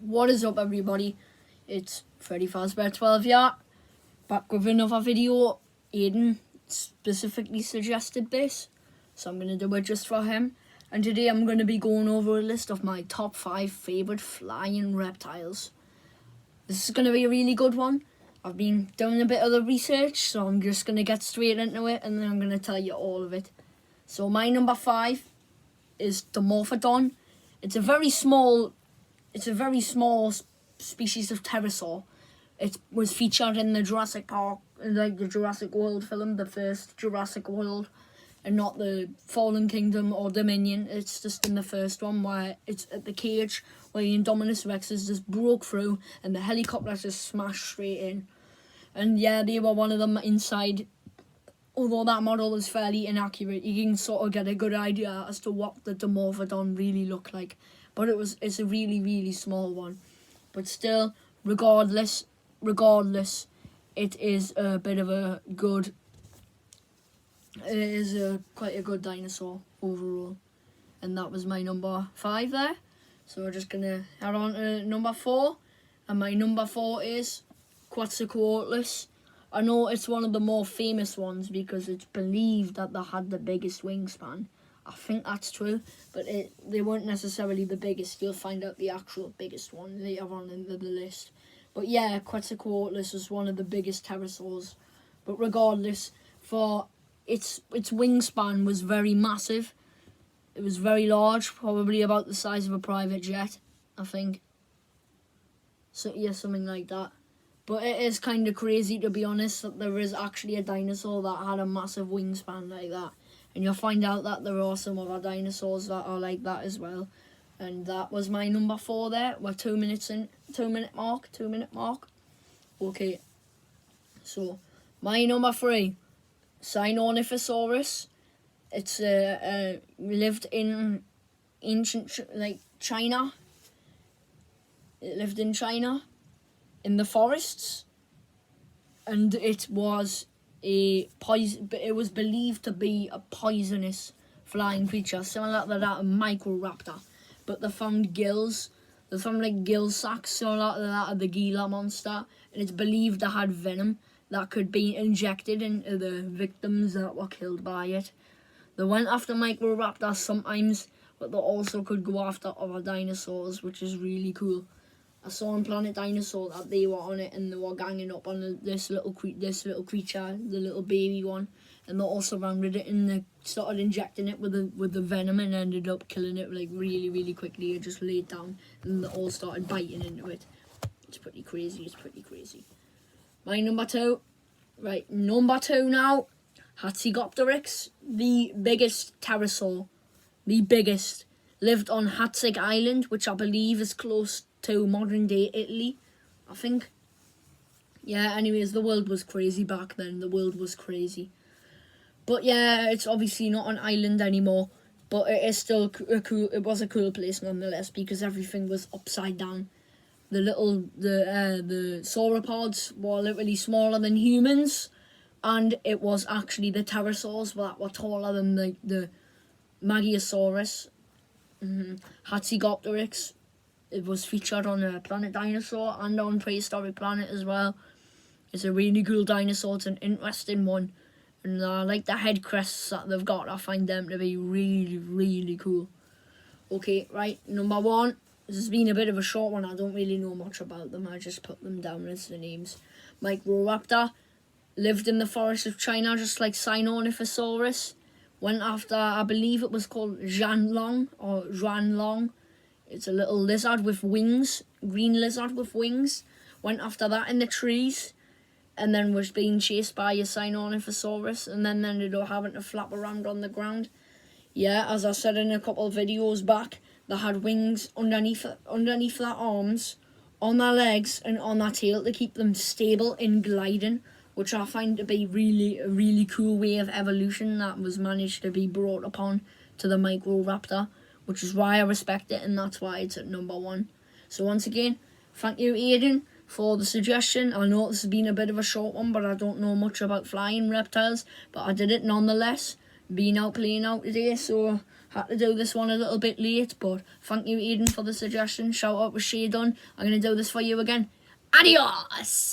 What is up, everybody? It's Freddy Fazbear 12 here, back with another video. Aiden specifically suggested this, so I'm going to do it just for him. And today I'm going to be going over a list of my top 5 favourite flying reptiles. This is going to be a really good one. I've been doing a bit of the research, so I'm just going to get straight into it, and then I'm going to tell you all of it. So my number 5 is Dimorphodon. It's a very small species of pterosaur. It was featured in the Jurassic Park, like the Jurassic World film, the first Jurassic World, and not the Fallen Kingdom or Dominion. It's just in the first one where it's at the cage where the Indominus Rexes just broke through and the helicopter just smashed straight in. And yeah, they were one of them inside. Although that model is fairly inaccurate, you can sort of get a good idea as to what the Dimorphodon really looked like. But it's a really, really small one. But still, regardless, it is a bit of a good... It is quite a good dinosaur overall. And that was my number 5 there. So we're just going to head on to number 4. And my number 4 is Quetzalcoatlus. I know it's one of the more famous ones because it's believed that they had the biggest wingspan. I think that's true, but they weren't necessarily the biggest. You'll find out the actual biggest one later on in the list. But yeah, Quetzalcoatlus is one of the biggest pterosaurs. But regardless, for its wingspan was very massive. It was very large, probably about the size of a private jet, I think. So yeah, something like that. But it is kind of crazy, to be honest, that there is actually a dinosaur that had a massive wingspan like that. And you'll find out that there are some other dinosaurs that are like that as well. And that was my number 4 there. We're 2 minutes in, 2 minute mark. Okay, so my number 3, Sinornithosaurus. It's lived in ancient, China. It lived in China, in the forests, and it was it was believed to be a poisonous flying creature, similar to that of Microraptor. But they found gills. They found like gill sacs similar to that of the Gila monster, and it's believed they had venom that could be injected into the victims that were killed by it. They went after Microraptor sometimes, but they also could go after other dinosaurs, which is really cool. I saw on Planet Dinosaur that they were on it and they were ganging up on this little creature, the little baby one, and they all surrounded it and they started injecting it with the venom and ended up killing it like really, really quickly. It just laid down and they all started biting into it. It's pretty crazy. My number 2, right? Number 2 now, Hatzegopteryx, the biggest pterosaur, lived on Hatzeg Island, which I believe is close to modern day Italy, I think. Yeah, anyways, the world was crazy back then. But yeah, it's obviously not an island anymore, but it is still it was a cool place nonetheless because everything was upside down. The sauropods were literally smaller than humans, and it was actually the pterosaurs that were taller than the Magiosaurus. Hatzegopteryx. It was featured on Planet Dinosaur and on Prehistoric Planet as well. It's a really cool dinosaur. It's an interesting one. And I like the head crests that they've got. I find them to be really, really cool. Okay, right, number 1. This has been a bit of a short one. I don't really know much about them. I just put them down as the names. Microraptor lived in the forests of China just like Sinornithosaurus. Went after, I believe it was called Zhanlong. It's a little lizard with wings, green lizard with wings. Went after that in the trees, and then was being chased by a Sinornithosaurus, and then ended up having to flap around on the ground. Yeah, as I said in a couple of videos back, they had wings underneath their arms, on their legs, and on their tail to keep them stable in gliding, which I find to be a really cool way of evolution that was managed to be brought upon to the Microraptor, which is why I respect it, and that's why it's at number 1. So once again, thank you, Aiden, for the suggestion. I know this has been a bit of a short one, but I don't know much about flying reptiles, but I did it nonetheless, being out playing out today, so Had to do this one a little bit late, but thank you, Eden, for the suggestion. Shout out to Shadon. I'm going to do this for you again. Adios!